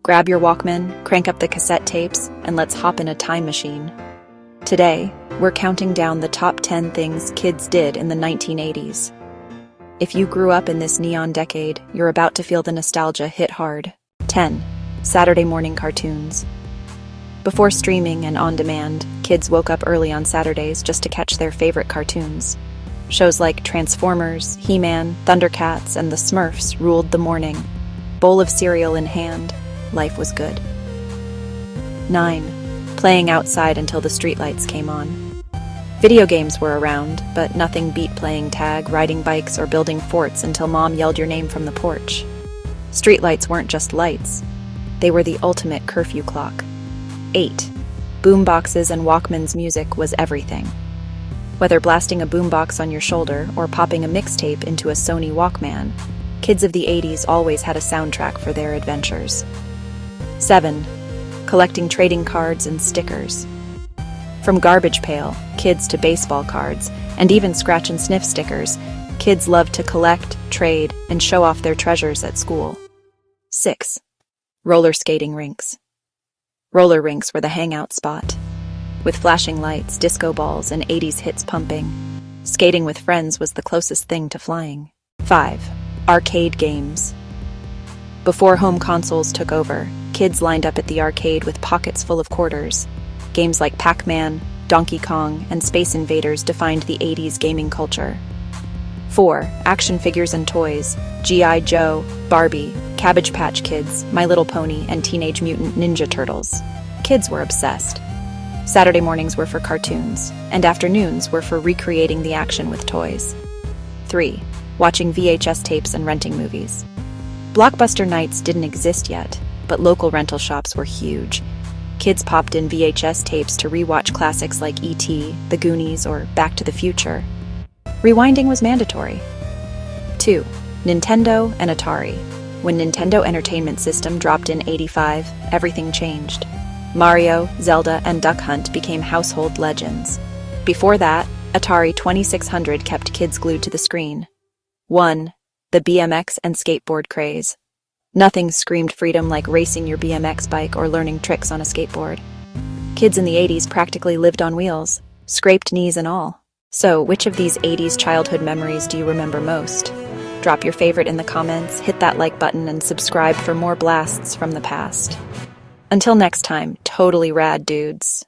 Grab your Walkman, crank up the cassette tapes, and let's hop in a time machine. Today, we're counting down the top 10 things kids did in the 1980s. If you grew up in this neon decade, you're about to feel the nostalgia hit hard. 10. Saturday morning cartoons. Before streaming and on demand, kids woke up early on Saturdays just to catch their favorite cartoons. Shows like Transformers, He-Man, Thundercats, and the Smurfs ruled the morning. Bowl of cereal in hand, life was good. 9. Playing outside until the streetlights came on. Video games were around, but nothing beat playing tag, riding bikes, or building forts until Mom yelled your name from the porch. Streetlights weren't just lights. They were the ultimate curfew clock. 8. Boomboxes and Walkman's music was everything. Whether blasting a boombox on your shoulder or popping a mixtape into a Sony Walkman, kids of the 80s always had a soundtrack for their adventures. 7. Collecting trading cards and stickers. From Garbage Pail, kids to baseball cards, and even scratch and sniff stickers, kids loved to collect, trade, and show off their treasures at school. 6. Roller skating rinks. Roller rinks were the hangout spot. With flashing lights, disco balls, and 80s hits pumping, skating with friends was the closest thing to flying. 5. Arcade games. Before home consoles took over, kids lined up at the arcade with pockets full of quarters. Games like Pac-Man, Donkey Kong, and Space Invaders defined the 80s gaming culture. 4. Action figures and toys. G.I. Joe, Barbie, Cabbage Patch Kids, My Little Pony, and Teenage Mutant Ninja Turtles. Kids were obsessed. Saturday mornings were for cartoons, and afternoons were for recreating the action with toys. 3. Watching VHS tapes and renting movies. Blockbuster nights didn't exist yet, but local rental shops were huge. Kids popped in VHS tapes to rewatch classics like E.T., The Goonies, or Back to the Future. Rewinding was mandatory. 2. Nintendo and Atari. When Nintendo Entertainment System dropped in '85, everything changed. Mario, Zelda, and Duck Hunt became household legends. Before that, Atari 2600 kept kids glued to the screen. 1. The BMX and skateboard craze. Nothing screamed freedom like racing your BMX bike or learning tricks on a skateboard. Kids in the 80s practically lived on wheels, scraped knees and all. So, which of these 80s childhood memories do you remember most? Drop your favorite in the comments, hit that like button, and subscribe for more blasts from the past. Until next time, totally rad dudes.